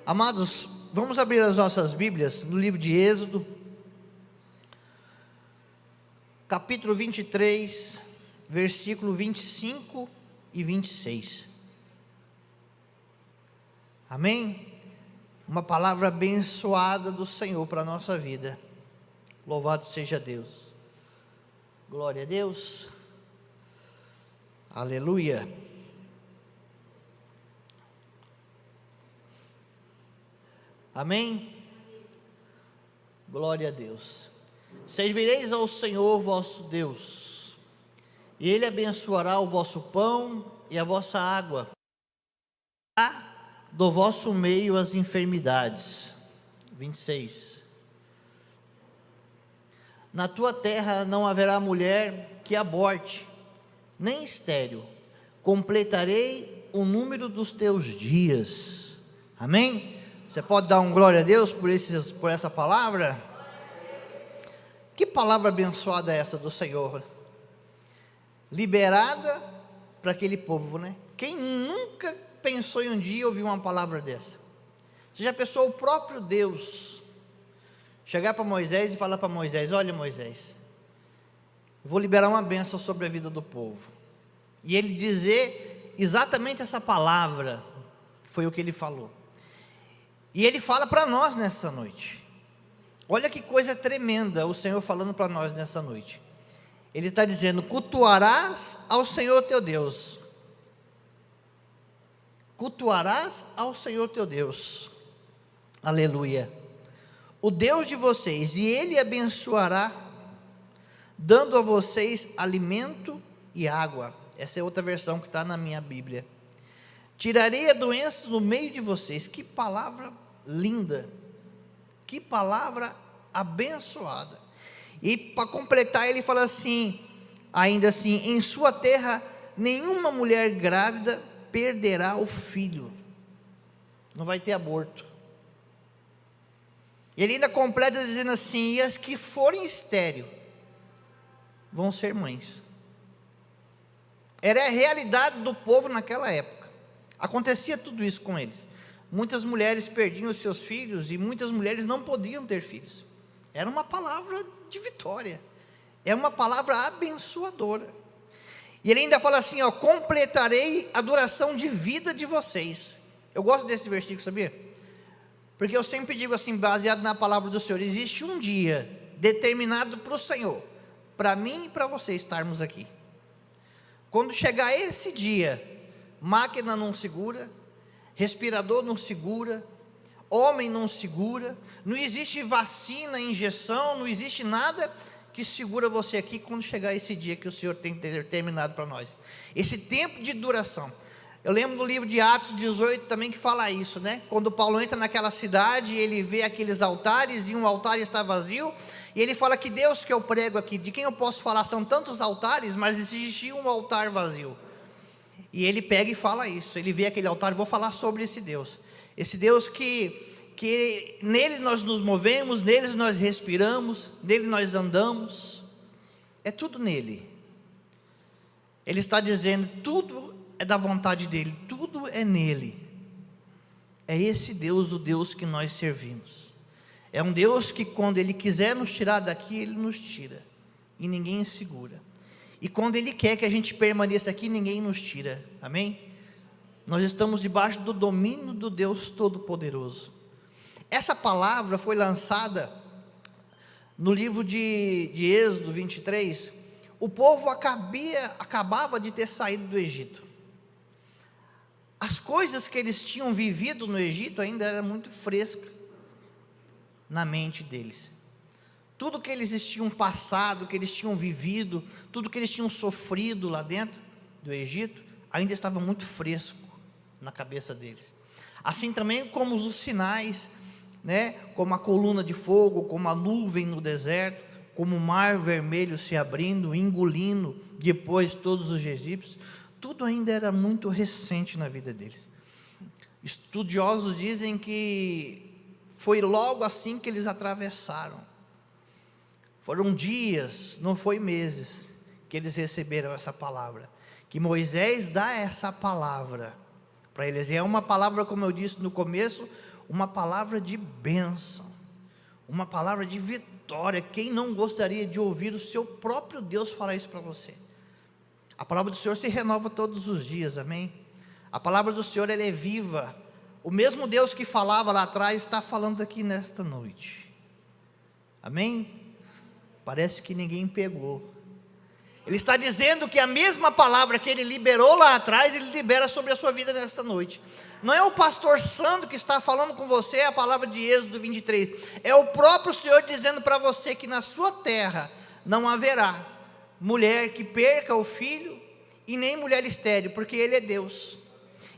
Amados, vamos abrir as nossas Bíblias no livro de Êxodo, capítulo 23, versículo 25 e 26. Amém? Uma palavra abençoada do Senhor para a nossa vida. Louvado seja Deus. Glória a Deus. Aleluia. Amém? Glória a Deus. Servireis ao Senhor vosso Deus, e Ele abençoará o vosso pão e a vossa água, do vosso meio as enfermidades. 26. Na tua terra não haverá mulher que aborte, nem estéril. Completarei o número dos teus dias. Amém? Você pode dar um glória a Deus por essa palavra? Que palavra abençoada é essa do Senhor? Liberada para aquele povo, né? Quem nunca pensou em um dia ouvir uma palavra dessa? Você já pensou o próprio Deus chegar para Moisés e falar para Moisés: olha, Moisés, eu vou liberar uma bênção sobre a vida do povo. E ele dizer exatamente essa palavra, foi o que ele falou. E ele fala para nós nessa noite. Olha que coisa tremenda o Senhor falando para nós nessa noite. Ele está dizendo: cultuarás ao Senhor teu Deus. Cultuarás ao Senhor teu Deus. Aleluia. O Deus de vocês, e Ele abençoará, dando a vocês alimento e água. Essa é outra versão que está na minha Bíblia. Tirarei a doença no meio de vocês. Que palavra linda, que palavra abençoada. E para completar, ele fala assim, ainda assim: em sua terra nenhuma mulher grávida perderá o filho. Não vai ter aborto. Ele ainda completa dizendo assim: e as que forem estéril vão ser mães. Era a realidade do povo naquela época. Acontecia tudo isso com eles. Muitas mulheres perdiam os seus filhos e muitas mulheres não podiam ter filhos. Era uma palavra de vitória, é uma palavra abençoadora. E ele ainda fala assim, ó: completarei a duração de vida de vocês. Eu gosto desse versículo, sabia? Porque eu sempre digo assim, baseado na palavra do Senhor: existe um dia determinado para o Senhor, para mim e para você estarmos aqui. Quando chegar esse dia, máquina não segura, respirador não segura, homem não segura, não existe vacina, injeção, não existe nada que segura você aqui quando chegar esse dia que o Senhor tem determinado para nós. Esse tempo de duração. Eu lembro do livro de Atos 18 também que fala isso, né? Quando Paulo entra naquela cidade, ele vê aqueles altares e um altar está vazio, e ele fala que Deus que eu prego aqui, de quem eu posso falar? São tantos altares, mas existia um altar vazio. E ele pega e fala isso, ele vê aquele altar. Vou falar sobre esse Deus que nele nós nos movemos, nele nós respiramos, nele nós andamos, é tudo nele. Ele está dizendo, tudo é da vontade dele, tudo é nele. É esse Deus, o Deus que nós servimos. É um Deus que quando Ele quiser nos tirar daqui, Ele nos tira, e ninguém segura. E quando Ele quer que a gente permaneça aqui, ninguém nos tira, amém? Nós estamos debaixo do domínio do Deus Todo-Poderoso. Essa palavra foi lançada no livro de Êxodo 23, o povo acabava de ter saído do Egito. As coisas que eles tinham vivido no Egito ainda eram muito frescas na mente deles. Tudo que eles tinham passado, que eles tinham vivido, tudo que eles tinham sofrido lá dentro do Egito, ainda estava muito fresco na cabeça deles. Assim também como os sinais, né? Como a coluna de fogo, como a nuvem no deserto, como o mar vermelho se abrindo, engolindo depois todos os egípcios, tudo ainda era muito recente na vida deles. Estudiosos dizem que foi logo assim que eles atravessaram. Foram dias, não foi meses, que eles receberam essa palavra. Que Moisés dá essa palavra para eles. E é uma palavra, como eu disse no começo, uma palavra de bênção, uma palavra de vitória. Quem não gostaria de ouvir o seu próprio Deus falar isso para você? A palavra do Senhor se renova todos os dias, amém? A palavra do Senhor, ela é viva. O mesmo Deus que falava lá atrás, está falando aqui nesta noite, amém? Parece que ninguém pegou. Ele está dizendo que a mesma palavra que Ele liberou lá atrás, Ele libera sobre a sua vida nesta noite. Não é o pastor Sandro que está falando com você a palavra de Êxodo 23, é o próprio Senhor dizendo para você que na sua terra não haverá mulher que perca o filho, e nem mulher estéril, porque Ele é Deus,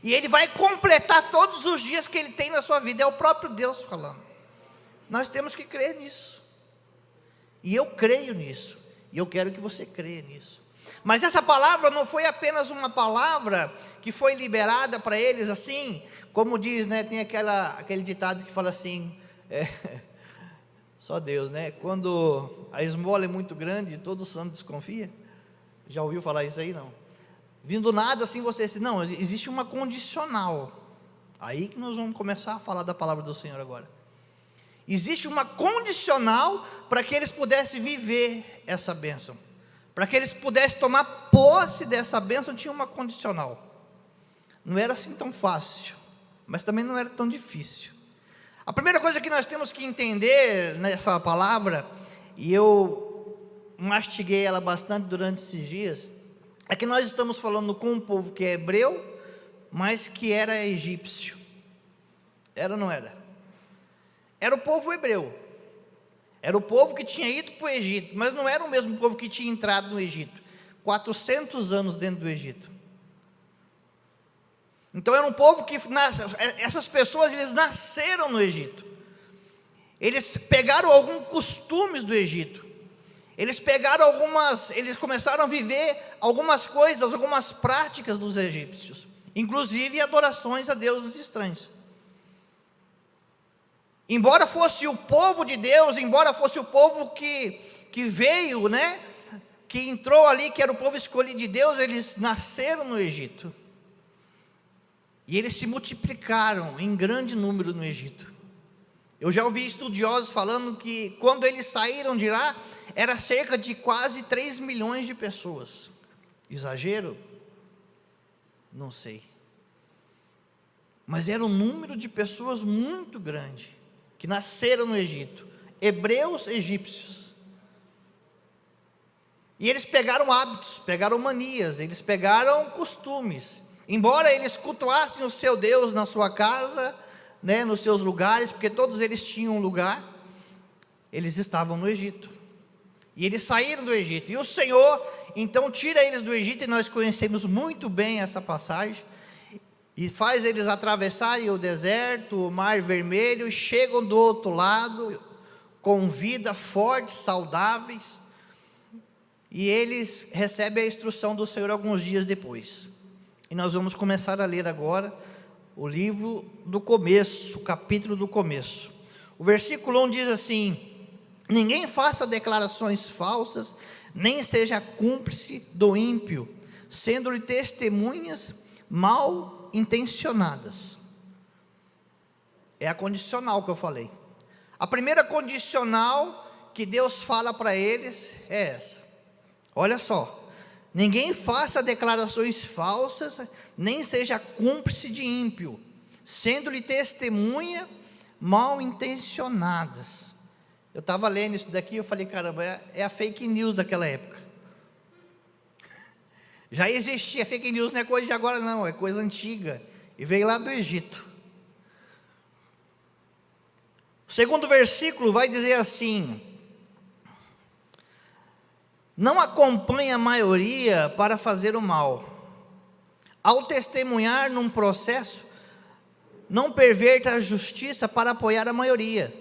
e Ele vai completar todos os dias que Ele tem na sua vida. É o próprio Deus falando. Nós temos que crer nisso, e eu creio nisso, e eu quero que você creia nisso. Mas essa palavra não foi apenas uma palavra que foi liberada para eles assim, como diz, né, tem aquele ditado que fala assim, só Deus, né? Quando a esmola é muito grande, todo santo desconfia. Já ouviu falar isso aí? Não. Vindo nada assim, você diz, não, existe uma condicional. Aí que nós vamos começar a falar da palavra do Senhor agora. Existe uma condicional para que eles pudessem viver essa bênção. Para que eles pudessem tomar posse dessa bênção, tinha uma condicional. Não era assim tão fácil, mas também não era tão difícil. A primeira coisa que nós temos que entender nessa palavra, e eu mastiguei ela bastante durante esses dias, é que nós estamos falando com um povo que é hebreu, mas que era egípcio. Era ou não era? Era o povo hebreu. Era o povo que tinha ido para o Egito, mas não era o mesmo povo que tinha entrado no Egito. 400 anos dentro do Egito. Então era um povo que, essas pessoas, eles nasceram no Egito. Eles pegaram alguns costumes do Egito. Eles começaram a viver algumas coisas, algumas práticas dos egípcios. Inclusive adorações a deuses estranhos. Embora fosse o povo de Deus, embora fosse o povo que veio, né, que entrou ali, que era o povo escolhido de Deus, eles nasceram no Egito. E eles se multiplicaram em grande número no Egito. Eu já ouvi estudiosos falando que quando eles saíram de lá, era cerca de quase 3 milhões de pessoas. Exagero? Não sei. Mas era um número de pessoas muito grande, que nasceram no Egito, hebreus egípcios. E eles pegaram hábitos, pegaram manias, eles pegaram costumes. Embora eles cultuassem o seu Deus na sua casa, né, nos seus lugares, porque todos eles tinham um lugar, eles estavam no Egito. E eles saíram do Egito. E o Senhor, então, tira eles do Egito, e nós conhecemos muito bem essa passagem, e faz eles atravessarem o deserto, o mar vermelho, e chegam do outro lado, com vida, fortes, saudáveis, e eles recebem a instrução do Senhor alguns dias depois. E nós vamos começar a ler agora o livro do começo, o capítulo do começo. O versículo 1 diz assim: ninguém faça declarações falsas, nem seja cúmplice do ímpio, sendo-lhe testemunhas mal intencionadas. É a condicional que eu falei. A primeira condicional que Deus fala para eles é essa. Olha só: ninguém faça declarações falsas, nem seja cúmplice de ímpio, sendo-lhe testemunha mal intencionadas. Eu estava lendo isso daqui, eu falei, caramba, é a fake news daquela época. Já existia, fake news não é coisa de agora não, é coisa antiga, e veio lá do Egito. O segundo versículo vai dizer assim: não acompanhe a maioria para fazer o mal. Ao testemunhar num processo, não perverta a justiça para apoiar a maioria,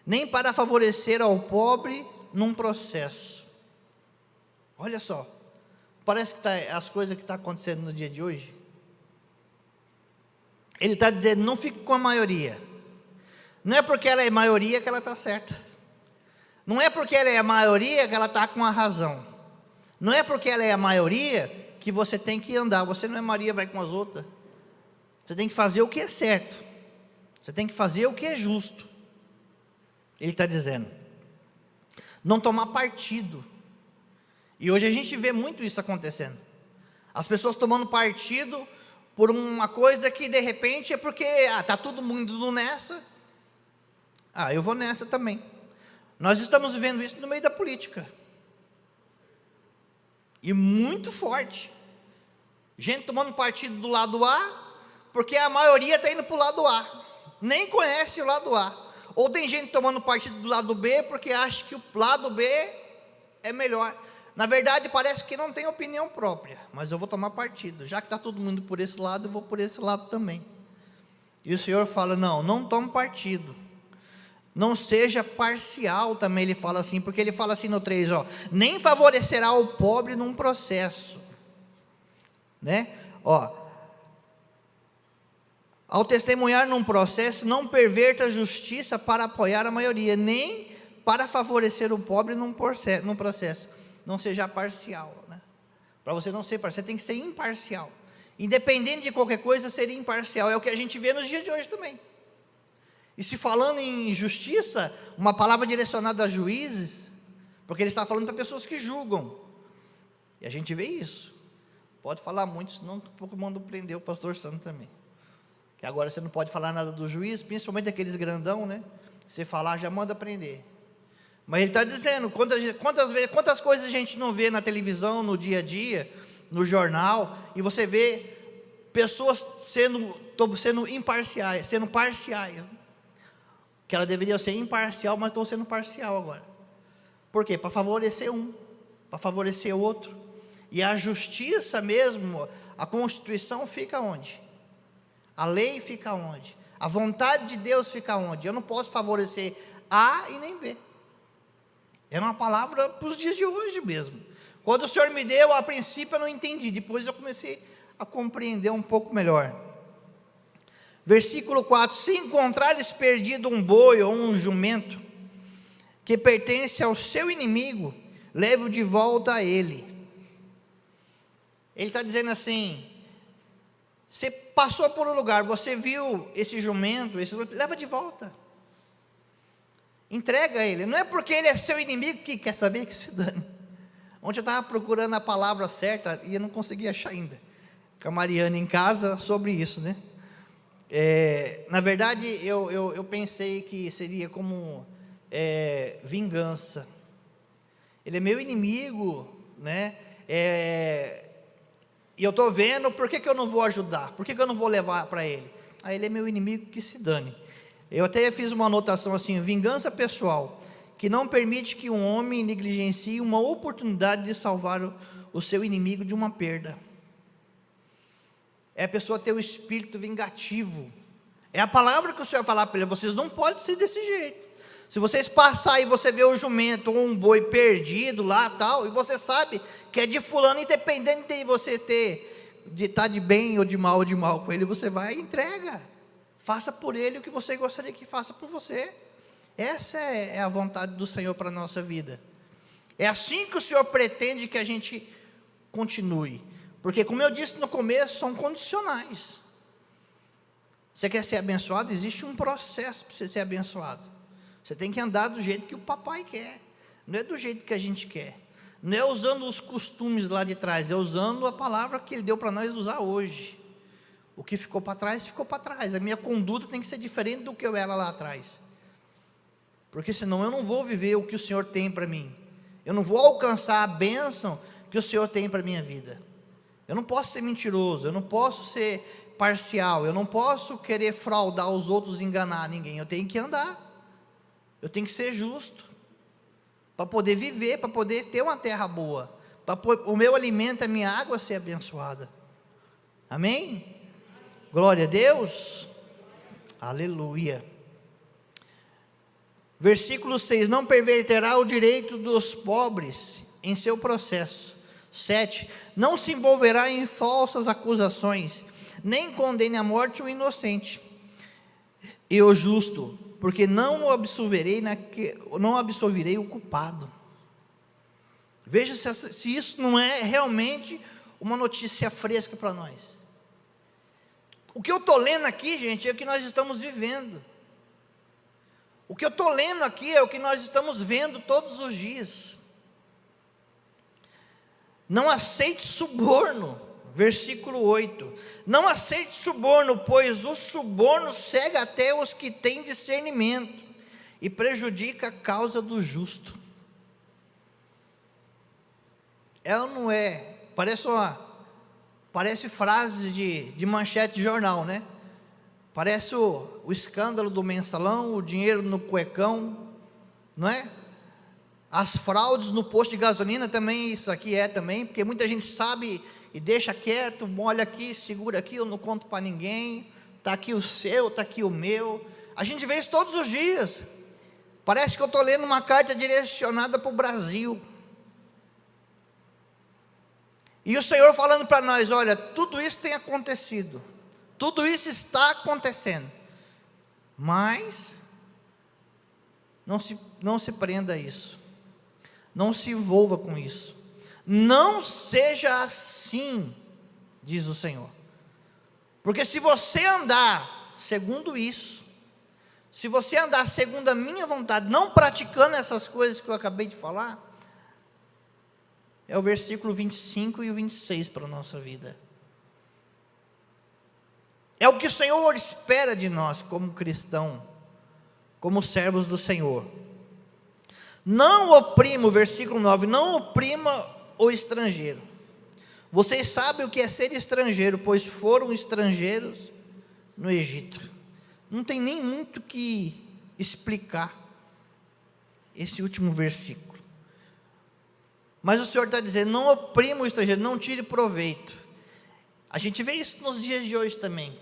nem para favorecer ao pobre num processo. Olha só, parece que as coisas que estão acontecendo no dia de hoje. Ele está dizendo, não fique com a maioria. Não é porque ela é maioria que ela está certa. Não é porque ela é a maioria que ela está com a razão. Não é porque ela é a maioria que você tem que andar. Você não é Maria, vai com as outras. Você tem que fazer o que é certo. Você tem que fazer o que é justo. Ele está dizendo. Não tomar partido. E hoje a gente vê muito isso acontecendo. As pessoas tomando partido por uma coisa que de repente é porque está todo mundo indo nessa. Eu vou nessa também. Nós estamos vivendo isso no meio da política. E muito forte. Gente tomando partido do lado A, porque a maioria está indo para o lado A. Nem conhece o lado A. Ou tem gente tomando partido do lado B, porque acha que o lado B é melhor. Na verdade, parece que não tem opinião própria, mas eu vou tomar partido. Já que está todo mundo por esse lado, eu vou por esse lado também. E o Senhor fala, não tome partido. Não seja parcial também, ele fala assim, porque ele fala assim no 3, nem favorecerá o pobre num processo. Né? Ao testemunhar num processo, não perverta a justiça para apoiar a maioria, nem para favorecer o pobre num processo. Não seja parcial, né? Para você não ser parcial, você tem que ser imparcial. Independente de qualquer coisa, ser imparcial. É o que a gente vê nos dias de hoje também. E se falando em justiça, uma palavra direcionada a juízes, porque ele está falando para pessoas que julgam. E a gente vê isso. Pode falar muito, senão um pouco manda prender o pastor Santo também. Que agora você não pode falar nada do juiz, principalmente aqueles grandão, né? Se falar, já manda prender. Mas ele está dizendo, quantas coisas a gente não vê na televisão, no dia a dia, no jornal, e você vê pessoas sendo imparciais, sendo parciais, né? Que ela deveria ser imparcial, mas estão sendo parcial agora. Por quê? Para favorecer um, para favorecer o outro. E a justiça mesmo, a Constituição fica onde? A lei fica onde? A vontade de Deus fica onde? Eu não posso favorecer A e nem B. É uma palavra para os dias de hoje mesmo. Quando o Senhor me deu, a princípio eu não entendi, depois eu comecei a compreender um pouco melhor. Versículo 4, se encontrares perdido um boi ou um jumento, que pertence ao seu inimigo, leve-o de volta a ele. Ele está dizendo assim, você passou por um lugar, você viu esse jumento, leva de volta. Entrega a ele, não é porque ele é seu inimigo que quer saber que se dane. Ontem eu estava procurando a palavra certa e eu não conseguia achar ainda, com a Mariana em casa, sobre isso, né? Na verdade, eu pensei que seria como vingança. Ele é meu inimigo, né? E eu estou vendo, por que eu não vou ajudar? Por que eu não vou levar para ele? Ele é meu inimigo, que se dane. Eu até fiz uma anotação assim, vingança pessoal, que não permite que um homem negligencie uma oportunidade de salvar o seu inimigo de uma perda. É a pessoa ter o espírito vingativo. É a palavra que o Senhor falar para ele, vocês não podem ser desse jeito. Se vocês passarem e você vê o jumento ou um boi perdido lá tal, e você sabe que é de fulano, independente de você estar de bem ou de mal com ele, você vai e entrega. Faça por ele o que você gostaria que faça por você. Essa é a vontade do Senhor para a nossa vida. É assim que o Senhor pretende que a gente continue. Porque, como eu disse no começo, são condicionais. Você quer ser abençoado? Existe um processo para você ser abençoado. Você tem que andar do jeito que o papai quer. Não é do jeito que a gente quer. Não é usando os costumes lá de trás. É usando a palavra que Ele deu para nós usar hoje. O que ficou para trás, ficou para trás. A minha conduta tem que ser diferente do que eu era lá atrás. Porque senão eu não vou viver o que o Senhor tem para mim. Eu não vou alcançar a bênção que o Senhor tem para a minha vida. Eu não posso ser mentiroso, eu não posso ser parcial, eu não posso querer fraudar os outros, enganar ninguém. Eu tenho que andar. Eu tenho que ser justo. Para poder viver, para poder ter uma terra boa. Para o meu alimento, a minha água ser abençoada. Amém? Glória a Deus, aleluia. Versículo 6, não perverterá o direito dos pobres em seu processo. 7, não se envolverá em falsas acusações, nem condene à morte o inocente e o justo, porque não absolverei o culpado. Veja se isso não é realmente uma notícia fresca para nós. O que eu estou lendo aqui, gente, é o que nós estamos vivendo. O que eu estou lendo aqui é o que nós estamos vendo todos os dias. Não aceite suborno, versículo 8. Não aceite suborno, pois o suborno cega até os que têm discernimento e prejudica a causa do justo. É ou não é? Parece frase de manchete de jornal, né? Parece o escândalo do mensalão, o dinheiro no cuecão, não é? As fraudes no posto de gasolina também, isso aqui também, porque muita gente sabe e deixa quieto, molha aqui, segura aqui, eu não conto para ninguém, está aqui o seu, está aqui o meu. A gente vê isso todos os dias. Parece que eu estou lendo uma carta direcionada para o Brasil. E o Senhor falando para nós, olha, tudo isso tem acontecido, tudo isso está acontecendo, mas não se prenda a isso, não se envolva com isso, não seja assim, diz o Senhor, porque se você andar segundo isso, se você andar segundo a minha vontade, não praticando essas coisas que eu acabei de falar, é o versículo 25 e o 26 para a nossa vida. É o que o Senhor espera de nós como cristão, como servos do Senhor. Não oprima, o versículo 9, não oprima o estrangeiro. Vocês sabem o que é ser estrangeiro, pois foram estrangeiros no Egito. Não tem nem muito que explicar esse último versículo. Mas o Senhor está dizendo, não oprima o estrangeiro, não tire proveito. A gente vê isso nos dias de hoje também.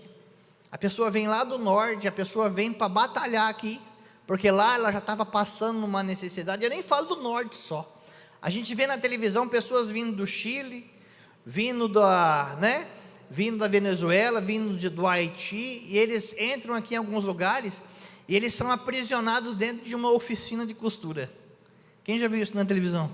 A pessoa vem lá do norte, a pessoa vem para batalhar aqui, porque lá ela já estava passando uma necessidade. Eu nem falo do norte só. A gente vê na televisão pessoas vindo do Chile, vindo da Venezuela, vindo do Haiti, e eles entram aqui em alguns lugares, e eles são aprisionados dentro de uma oficina de costura. Quem já viu isso na televisão?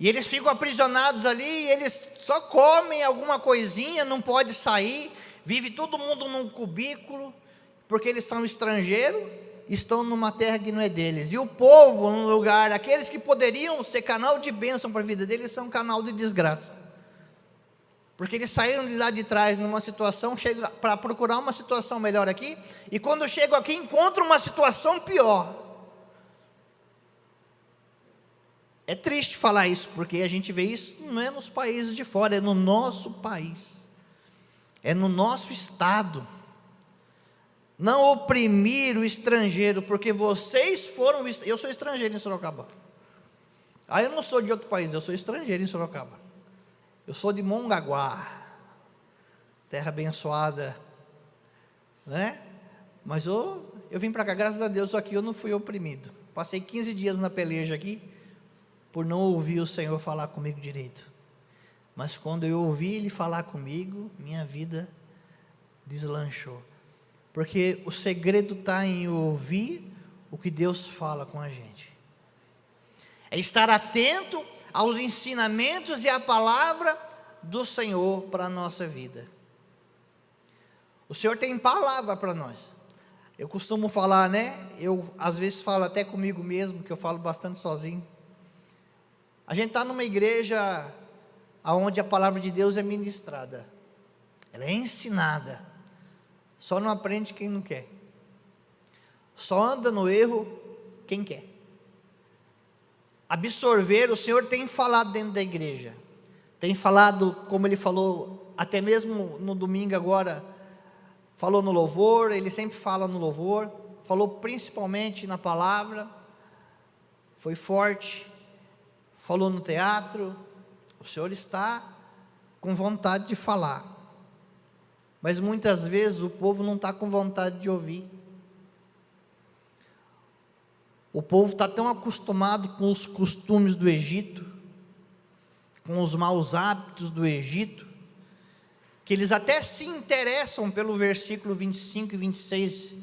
E eles ficam aprisionados ali, e eles só comem alguma coisinha, não pode sair, vive todo mundo num cubículo, porque eles são estrangeiros, estão numa terra que não é deles. E o povo, num lugar, aqueles que poderiam ser canal de bênção para a vida deles, são canal de desgraça. Porque eles saíram de lá de trás numa situação, chegam para procurar uma situação melhor aqui, e quando chegam aqui encontram uma situação pior. É triste falar isso, porque a gente vê isso, não é nos países de fora, é no nosso país, é no nosso estado. Não oprimir o estrangeiro, porque vocês foram, eu sou estrangeiro em Sorocaba, eu não sou de outro país, eu sou estrangeiro em Sorocaba, eu sou de Mongaguá, terra abençoada, né? Mas eu vim para cá, graças a Deus, aqui eu não fui oprimido, passei 15 dias na peleja aqui, por não ouvir o Senhor falar comigo direito, mas quando eu ouvi Ele falar comigo, minha vida deslanchou, porque o segredo está em ouvir o que Deus fala com a gente, é estar atento aos ensinamentos e à palavra do Senhor para a nossa vida. O Senhor tem palavra para nós. Eu costumo falar, né? Eu às vezes falo até comigo mesmo, que eu falo bastante sozinho. A gente está numa igreja onde a palavra de Deus é ministrada, ela é ensinada, só não aprende quem não quer, só anda no erro quem quer. Absorver, o Senhor tem falado dentro da igreja, tem falado, como Ele falou, até mesmo no domingo agora, falou no louvor, Ele sempre fala no louvor, falou principalmente na palavra, foi forte, falou no teatro. O Senhor está com vontade de falar, mas muitas vezes o povo não está com vontade de ouvir. O povo está tão acostumado com os costumes do Egito, com os maus hábitos do Egito, que eles até se interessam pelo versículo 25 e 26,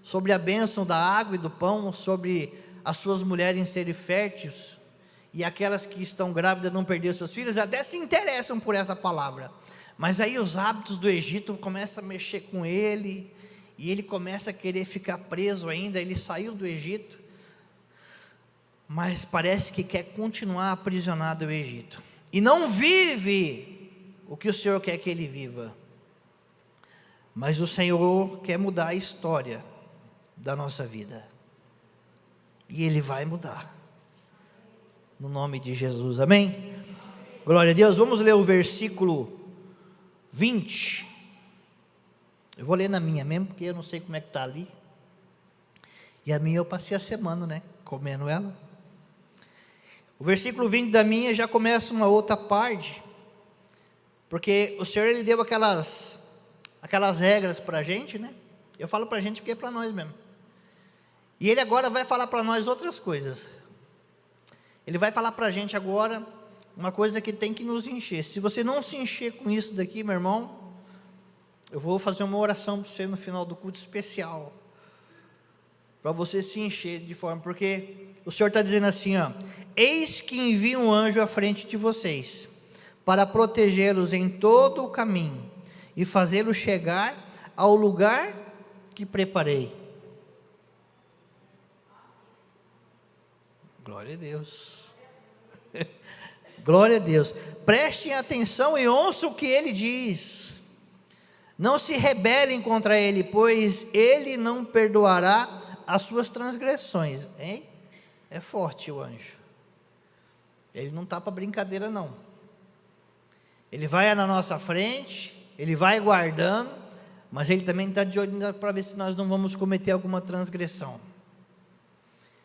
sobre a bênção da água e do pão, sobre as suas mulheres serem férteis, e aquelas que estão grávidas não perder seus filhos, até se interessam por essa palavra, Mas aí os hábitos do Egito começam a mexer com ele, e ele começa a querer ficar preso ainda. Ele saiu do Egito, mas parece que quer continuar aprisionado no Egito, e não vive o que o Senhor quer que ele viva. Mas o Senhor quer mudar a história da nossa vida, e Ele vai mudar, no nome de Jesus, amém? Glória a Deus. Vamos ler o versículo 20, eu vou ler na minha mesmo, porque eu não sei como é que está ali, e a minha eu passei a semana, né, comendo ela. O versículo 20 da minha já começa uma outra parte, porque o Senhor, Ele deu aquelas regras para a gente, né? Eu falo para a gente porque é para nós mesmo, e Ele agora vai falar para nós outras coisas. Ele vai falar para a gente agora uma coisa que tem que nos encher. Se você não se encher com isso daqui, meu irmão, eu vou fazer uma oração para você no final do culto especial, para você se encher de forma, porque o Senhor está dizendo assim, ó: eis que envio um anjo à frente de vocês, para protegê-los em todo o caminho, e fazê-los chegar ao lugar que preparei. Glória a Deus. Glória a Deus. Prestem atenção e ouçam o que ele diz. Não se rebelem contra ele, pois ele não perdoará as suas transgressões. Hein? É forte o anjo. Ele não está para brincadeira não. Ele vai na nossa frente, ele vai guardando, mas ele também está de olho para ver se nós não vamos cometer alguma transgressão.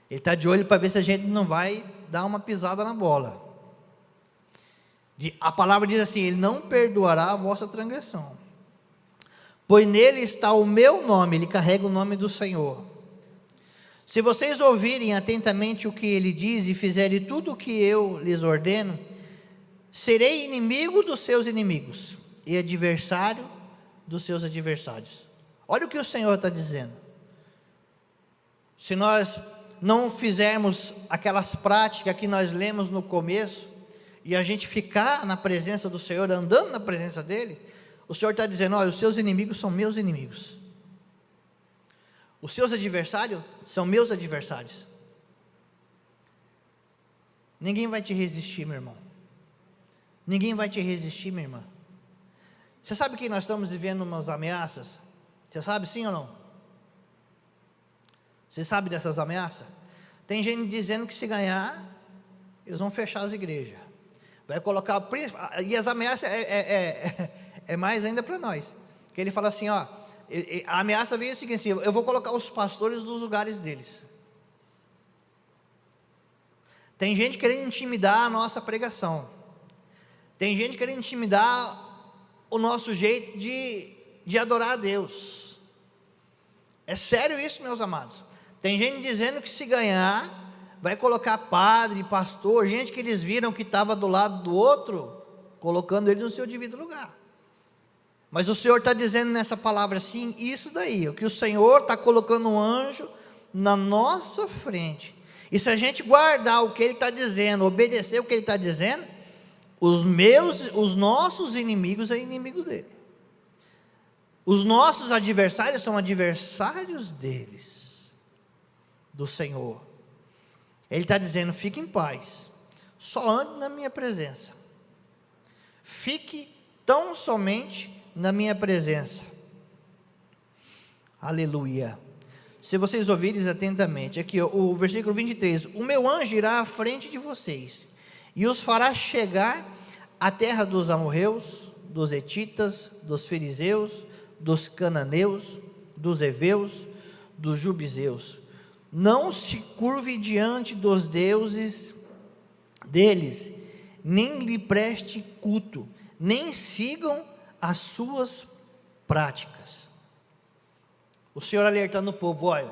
Ele está de olho para ver se a gente não vai dar uma pisada na bola. A palavra diz assim: ele não perdoará a vossa transgressão, pois nele está o meu nome. Ele carrega o nome do Senhor. Se vocês ouvirem atentamente o que ele diz e fizerem tudo o que eu lhes ordeno, serei inimigo dos seus inimigos e adversário dos seus adversários. Olha o que o Senhor está dizendo. Se nós não fizermos aquelas práticas que nós lemos no começo, e a gente ficar na presença do Senhor, andando na presença dEle, o Senhor está dizendo: olha, os seus inimigos são meus inimigos, os seus adversários são meus adversários. Ninguém vai te resistir, meu irmão, ninguém vai te resistir, minha irmã. Você sabe que nós estamos vivendo umas ameaças? Você sabe, sim ou não? Você sabe dessas ameaças? Tem gente dizendo que se ganhar, eles vão fechar as igrejas, vai colocar, e as ameaças é mais ainda para nós, que ele fala assim, ó, a ameaça veio o seguinte, assim: eu vou colocar os pastores nos lugares deles. Tem gente querendo intimidar a nossa pregação, tem gente querendo intimidar o nosso jeito de adorar a Deus. É sério isso, meus amados. Tem gente dizendo que se ganhar, vai colocar padre, pastor, gente que eles viram que estava do lado do outro, colocando ele no seu devido lugar. Mas o Senhor está dizendo nessa palavra assim, isso daí, o que o Senhor está colocando um anjo na nossa frente, e se a gente guardar o que Ele está dizendo, obedecer o que Ele está dizendo, os nossos inimigos é inimigo dele, os nossos adversários são adversários deles, do Senhor. Ele está dizendo: fique em paz, só ande na minha presença, fique tão somente na minha presença. Aleluia. Se vocês ouvirem atentamente, aqui ó, o versículo 23, o meu anjo irá à frente de vocês, e os fará chegar à terra dos amorreus, dos hetitas, dos fariseus, dos cananeus, dos heveus, dos jubizeus. Não se curve diante dos deuses deles, nem lhe preste culto, nem sigam as suas práticas. O Senhor alertando o povo: olha,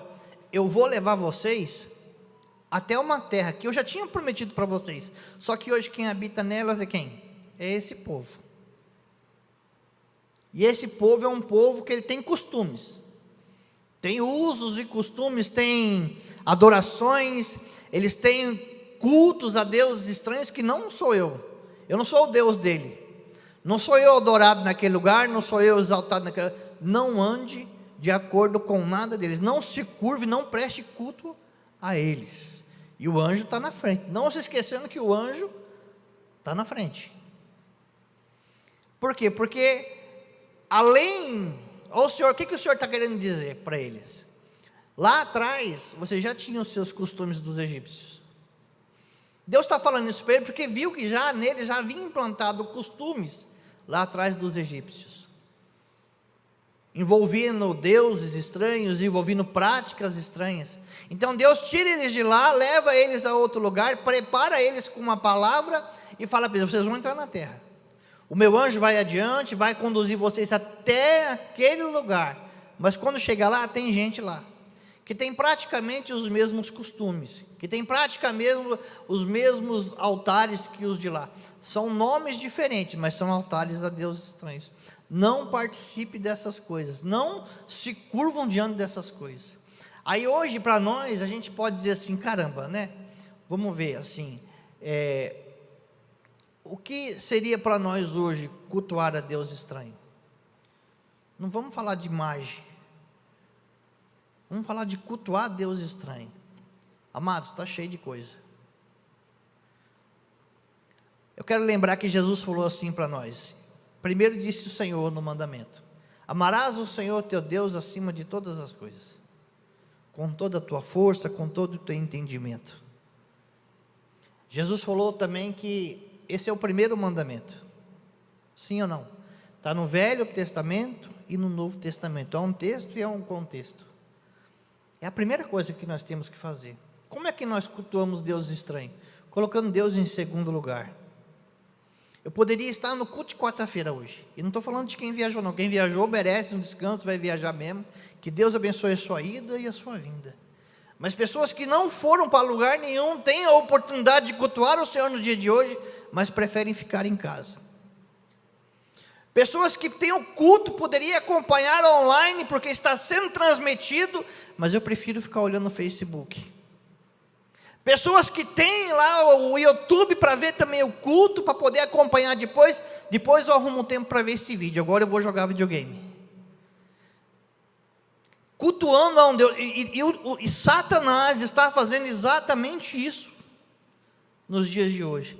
eu vou levar vocês até uma terra que eu já tinha prometido para vocês, só que hoje quem habita nelas é quem? É esse povo. E esse povo é um povo que ele tem costumes, tem usos e costumes, tem adorações, eles têm cultos a deuses estranhos que não sou eu não sou o Deus dele. Não sou eu adorado naquele lugar, não sou eu exaltado naquele. Não ande de acordo com nada deles. Não se curve, não preste culto a eles. E o anjo está na frente. Não se esquecendo que o anjo está na frente. Por quê? Porque além... Olha o Senhor, o que o Senhor está querendo dizer para eles? Lá atrás, você já tinha os seus costumes dos egípcios. Deus está falando isso para ele porque viu que já nele já havia implantado costumes lá atrás dos egípcios, envolvendo deuses estranhos, envolvendo práticas estranhas. Então Deus tira eles de lá, leva eles a outro lugar, prepara eles com uma palavra e fala para eles: vocês vão entrar na terra. O meu anjo vai adiante, vai conduzir vocês até aquele lugar. Mas quando chegar lá, tem gente lá que tem praticamente os mesmos costumes, que tem praticamente os mesmos altares que os de lá. São nomes diferentes, mas são altares a deuses estranhos. Não participe dessas coisas, não se curvam diante dessas coisas. Aí hoje para nós, a gente pode dizer assim: caramba, né? Vamos ver assim, o que seria para nós hoje cultuar a Deus estranho? Não vamos falar de imagem. Vamos falar de cultuar a Deus estranho. Amados, está cheio de coisa. Eu quero lembrar que Jesus falou assim para nós. Primeiro disse o Senhor no mandamento: amarás o Senhor teu Deus acima de todas as coisas, com toda a tua força, com todo o teu entendimento. Jesus falou também que esse é o primeiro mandamento. Sim ou não? Está no Velho Testamento e no Novo Testamento. Há um texto e há um contexto. É a primeira coisa que nós temos que fazer. Como é que nós cultuamos Deus estranho? Colocando Deus em segundo lugar. Eu poderia estar no culto de quarta-feira hoje, e não estou falando de quem viajou não. Quem viajou merece um descanso, vai viajar mesmo. Que Deus abençoe a sua ida e a sua vinda. Mas pessoas que não foram para lugar nenhum, têm a oportunidade de cultuar o Senhor no dia de hoje, mas preferem ficar em casa. Pessoas que têm o culto, poderia acompanhar online, porque está sendo transmitido, mas eu prefiro ficar olhando no Facebook. Pessoas que têm lá o YouTube para ver também o culto, para poder acompanhar depois eu arrumo um tempo para ver esse vídeo, agora eu vou jogar videogame. Cultuando a um Deus, e Satanás está fazendo exatamente isso, nos dias de hoje.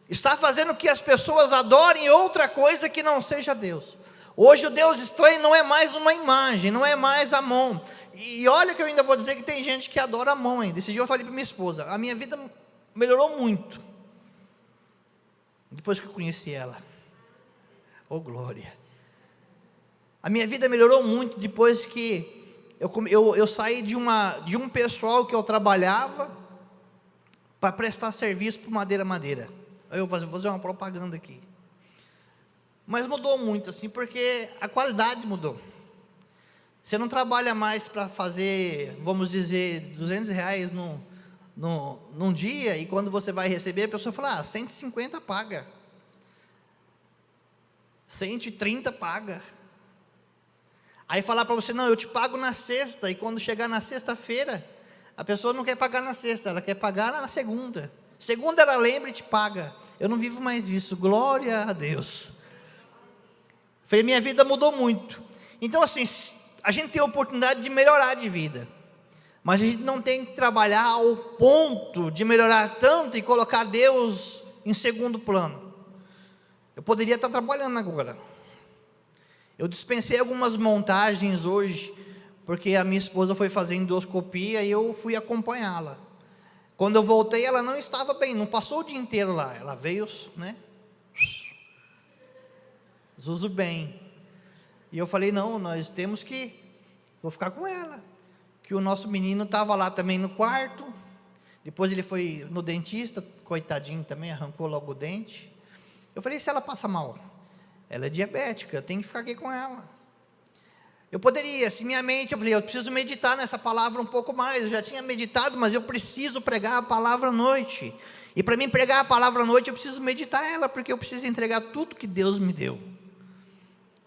Está fazendo que as pessoas adorem outra coisa que não seja Deus. Hoje o Deus estranho não é mais uma imagem, não é mais Amon. E olha que eu ainda vou dizer que tem gente que adora Amon ainda. Esse dia eu falei para minha esposa: a minha vida melhorou muito depois que eu conheci ela. Oh glória! A minha vida melhorou muito depois que eu saí de um pessoal que eu trabalhava para prestar serviço para Madeira. Eu vou fazer uma propaganda aqui. Mas mudou muito assim, porque a qualidade mudou. Você não trabalha mais para fazer, vamos dizer, R$200 num dia, e quando você vai receber, a pessoa fala: 150 paga, 130 paga. Aí falar para você: não, eu te pago na sexta, e quando chegar na sexta-feira, a pessoa não quer pagar na sexta, ela quer pagar na segunda. Segunda ela lembra e te paga. Eu não vivo mais isso, glória a Deus. Falei, minha vida mudou muito. Então assim, a gente tem a oportunidade de melhorar de vida, mas a gente não tem que trabalhar ao ponto de melhorar tanto e colocar Deus em segundo plano. Eu poderia estar trabalhando agora. Eu dispensei algumas montagens hoje, porque a minha esposa foi fazer endoscopia e eu fui acompanhá-la. Quando eu voltei, ela não estava bem, não passou o dia inteiro lá, ela veio, né, Zuzu bem, e eu falei: não, nós temos que, vou ficar com ela, que o nosso menino estava lá também no quarto, depois ele foi no dentista, coitadinho também, arrancou logo o dente. Eu falei: se ela passa mal, ela é diabética, eu tenho que ficar aqui com ela. Eu poderia, se minha mente, eu falei: eu preciso meditar nessa palavra um pouco mais, eu já tinha meditado, mas eu preciso pregar a palavra à noite, e para mim pregar a palavra à noite, eu preciso meditar ela, porque eu preciso entregar tudo que Deus me deu.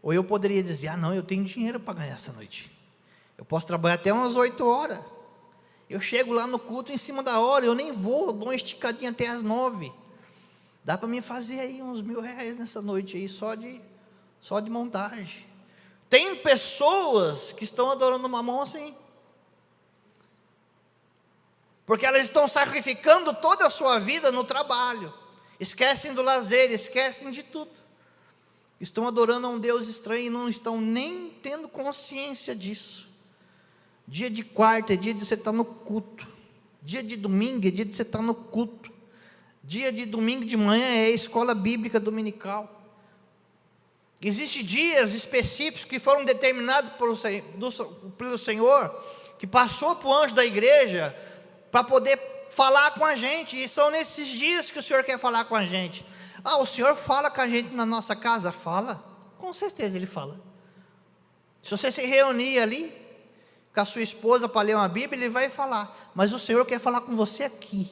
Ou eu poderia dizer: ah não, eu tenho dinheiro para ganhar essa noite, eu posso trabalhar até umas 8 horas, eu chego lá no culto em cima da hora, eu nem vou, dou uma esticadinha até as 9, Dá para mim fazer aí uns R$1.000 nessa noite aí, só de montagem. Tem pessoas que estão adorando Mamon assim, porque elas estão sacrificando toda a sua vida no trabalho, esquecem do lazer, esquecem de tudo, estão adorando a um Deus estranho e não estão nem tendo consciência disso. Dia de quarta é dia de você estar no culto, dia de domingo é dia de você estar no culto, dia de domingo de manhã é a escola bíblica dominical. Existem dias específicos que foram determinados pelo Senhor, que passou para o anjo da igreja, para poder falar com a gente, e são nesses dias que o Senhor quer falar com a gente. O Senhor fala com a gente na nossa casa? Fala, com certeza Ele fala. Se você se reunir ali, com a sua esposa para ler uma Bíblia, Ele vai falar, mas o Senhor quer falar com você aqui.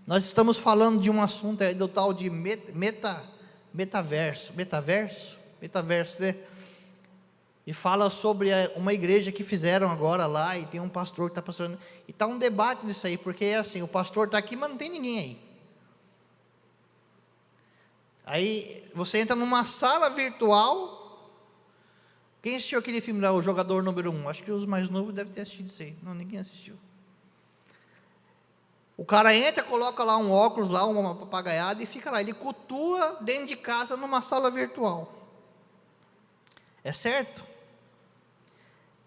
Nós estamos falando de um assunto do tal de metaverso, né? E fala sobre uma igreja que fizeram agora lá, e tem um pastor que está pastorando, e está um debate nisso aí, porque é assim, o pastor está aqui, mas não tem ninguém aí. Aí você entra numa sala virtual. Quem assistiu aquele filme lá, O Jogador Número 1? Acho que os mais novos devem ter assistido isso aí. Não, ninguém assistiu. O cara entra, coloca lá um óculos, lá uma papagaiada, e fica lá, ele cultua dentro de casa numa sala virtual. É certo?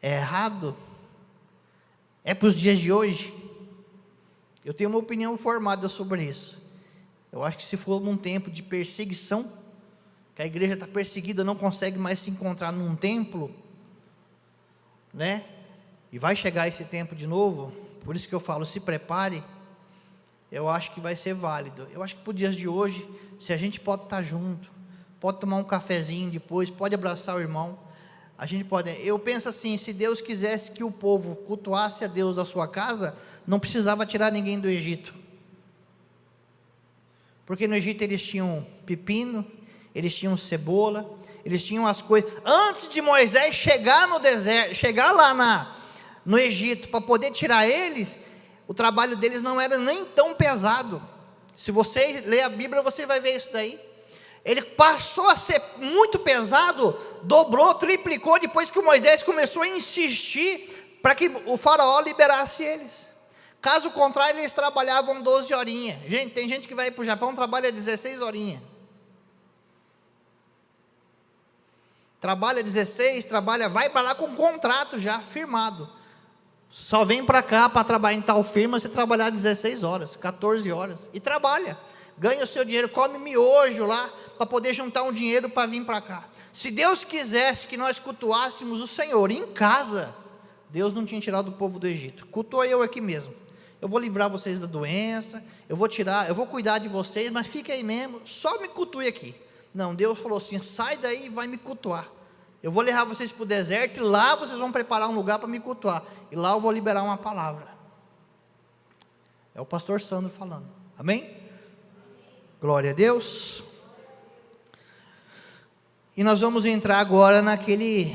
É errado? É para os dias de hoje? Eu tenho uma opinião formada sobre isso. Eu acho que se for num tempo de perseguição, que a igreja está perseguida, não consegue mais se encontrar num templo, né? E vai chegar esse tempo de novo, por isso que eu falo, se prepare. Eu acho que vai ser válido. Eu acho que para os dias de hoje, se a gente pode estar junto, pode tomar um cafezinho depois, pode abraçar o irmão, a gente pode. Eu penso assim, se Deus quisesse que o povo cultuasse a Deus da sua casa, não precisava tirar ninguém do Egito, porque no Egito eles tinham pepino, eles tinham cebola, eles tinham as coisas. Antes de Moisés chegar no deserto, chegar lá no Egito, para poder tirar eles, o trabalho deles não era nem tão pesado. Se você ler a Bíblia, você vai ver isso daí. Ele passou a ser muito pesado, dobrou, triplicou, depois que o Moisés começou a insistir para que o faraó liberasse eles. Caso contrário, eles trabalhavam 12 horinhas. Gente, tem gente que vai para o Japão, trabalha 16 horinhas. Trabalha 16, vai para lá com um contrato já firmado. Só vem para cá para trabalhar em tal firma, você trabalhar 16 horas, 14 horas, e trabalha. Ganha o seu dinheiro, come miojo lá, para poder juntar um dinheiro para vir para cá. Se Deus quisesse que nós cultuássemos o Senhor em casa, Deus não tinha tirado o povo do Egito. Cultua eu aqui mesmo. Eu vou livrar vocês da doença, eu vou cuidar de vocês, mas fica aí mesmo, só me cultue aqui. Não, Deus falou assim, sai daí e vai me cultuar. Eu vou levar vocês para o deserto, e lá vocês vão preparar um lugar para me cultuar, e lá eu vou liberar uma palavra. É o pastor Sandro falando, amém? Glória a Deus. E nós vamos entrar agora naquele,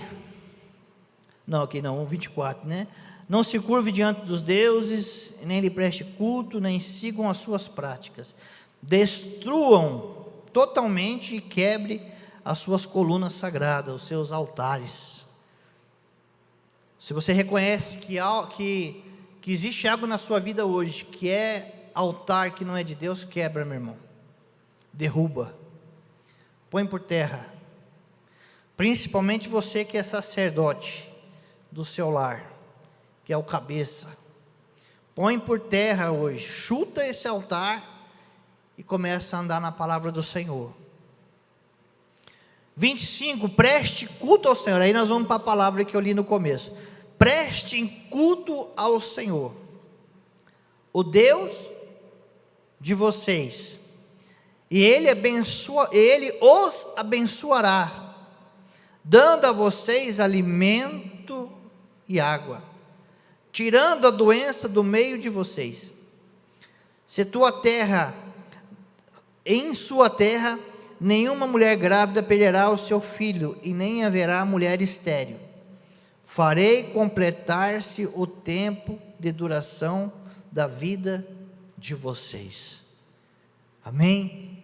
não, aqui não, 24, né? Não se curve diante dos deuses, nem lhe preste culto, nem sigam as suas práticas. Destruam totalmente e quebre as suas colunas sagradas, os seus altares. Se você reconhece que existe algo na sua vida hoje, que é altar que não é de Deus, quebra, meu irmão. Derruba. Põe por terra. Principalmente você que é sacerdote do seu lar, que é o cabeça. Põe por terra hoje, chuta esse altar e começa a andar na palavra do Senhor. 25, preste culto ao Senhor. Aí nós vamos para a palavra que eu li no começo. Prestem culto ao Senhor, o Deus de vocês, e Ele os abençoará, dando a vocês alimento e água, tirando a doença do meio de vocês. Em sua terra, nenhuma mulher grávida perderá o seu filho, e nem haverá mulher estéril. Farei completar-se o tempo de duração da vida de vocês. Amém?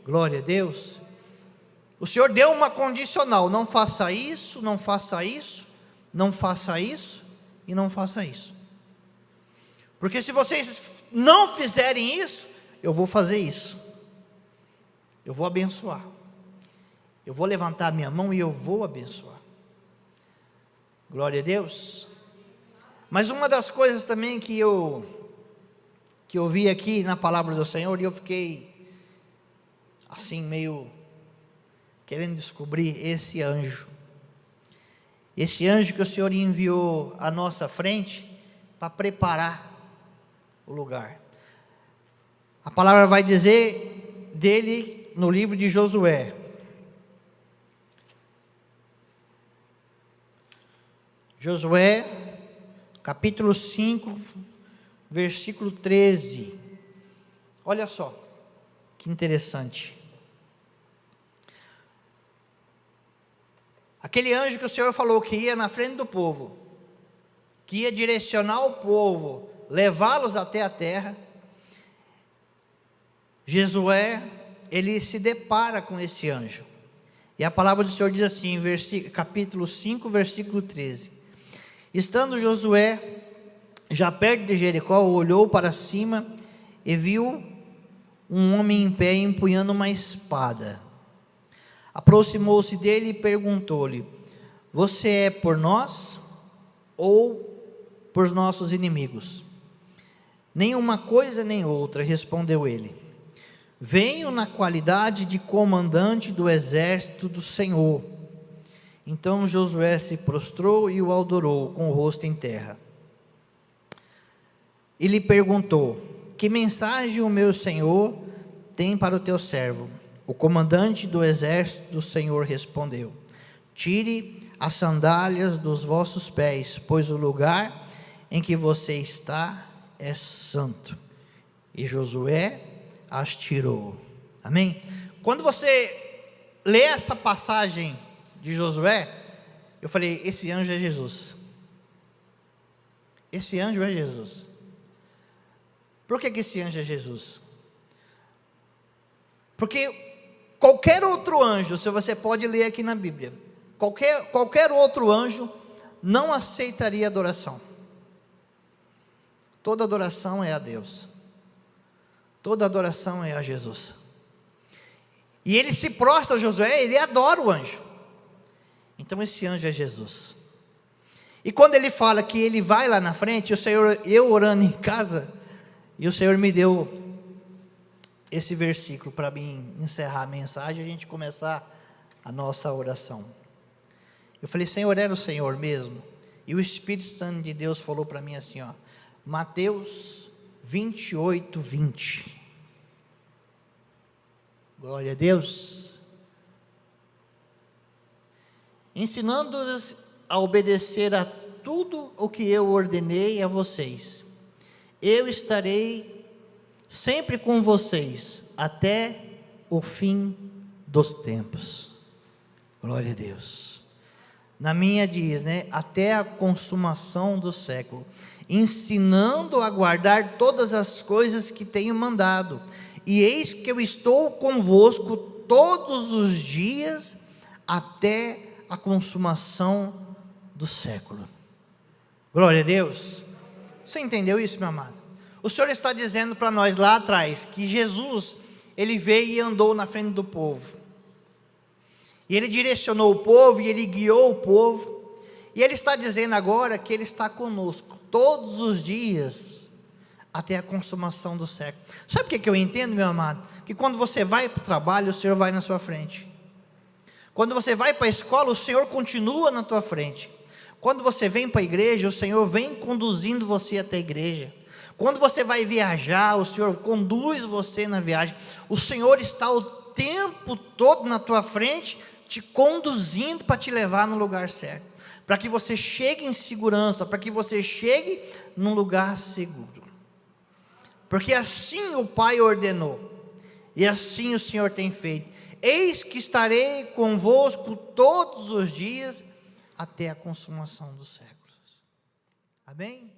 Glória a Deus. O Senhor deu uma condicional: não faça isso, não faça isso, não faça isso e não faça isso. Porque se vocês não fizerem isso, eu vou fazer isso. Eu vou abençoar. Eu vou levantar a minha mão e eu vou abençoar. Glória a Deus. Mas uma das coisas também que eu vi aqui na palavra do Senhor, e eu fiquei assim meio querendo descobrir esse anjo. Esse anjo que o Senhor enviou à nossa frente para preparar o lugar. A palavra vai dizer dele no livro de Josué. Josué, capítulo 5, versículo 13. Olha só, que interessante. Aquele anjo que o Senhor falou que ia na frente do povo, que ia direcionar o povo, levá-los até a terra. Josué, ele se depara com esse anjo. E a palavra do Senhor diz assim, capítulo 5, versículo 13. Estando Josué já perto de Jericó, olhou para cima e viu um homem em pé empunhando uma espada. Aproximou-se dele e perguntou-lhe: você é por nós ou por os nossos inimigos? Nenhuma coisa nem outra, respondeu ele. Venho na qualidade de comandante do exército do Senhor. Então Josué se prostrou e o adorou com o rosto em terra. E lhe perguntou: que mensagem o meu senhor tem para o teu servo? O comandante do exército do Senhor respondeu: tire as sandálias dos vossos pés, pois o lugar em que você está é santo. E Josué as tirou. Amém? Quando você lê essa passagem de Josué, eu falei: esse anjo é Jesus. Esse anjo é Jesus. Por que esse anjo é Jesus? Porque qualquer outro anjo, se você pode ler aqui na Bíblia, qualquer outro anjo não aceitaria adoração. Toda adoração é a Deus. Toda adoração é a Jesus. E ele se prostra a Josué, ele adora o anjo. Então esse anjo é Jesus. E quando ele fala que ele vai lá na frente, o Senhor, eu orando em casa, e o Senhor me deu esse versículo para mim encerrar a mensagem e a gente começar a nossa oração. Eu falei: Senhor, era o Senhor mesmo? E o Espírito Santo de Deus falou para mim assim, ó, Mateus 28, 20. Glória a Deus. Ensinando-os a obedecer a tudo o que eu ordenei a vocês. Eu estarei sempre com vocês até o fim dos tempos. Glória a Deus. Na minha diz, né? Até a consumação do século. Ensinando a guardar todas as coisas que tenho mandado. E eis que eu estou convosco todos os dias até a consumação do século. Glória a Deus. Você entendeu isso, meu amado? O Senhor está dizendo para nós lá atrás que Jesus, ele veio e andou na frente do povo. E ele direcionou o povo e ele guiou o povo. E ele está dizendo agora que ele está conosco todos os dias até a consumação do século. Sabe o que eu entendo, meu amado? Que quando você vai para o trabalho, o Senhor vai na sua frente. Quando você vai para a escola, o Senhor continua na tua frente. Quando você vem para a igreja, o Senhor vem conduzindo você até a igreja. Quando você vai viajar, o Senhor conduz você na viagem. O Senhor está o tempo todo na tua frente, te conduzindo para te levar no lugar certo. Para que você chegue em segurança, para que você chegue num lugar seguro. Porque assim o Pai ordenou, e assim o Senhor tem feito. Eis que estarei convosco todos os dias, até a consumação dos séculos. Amém?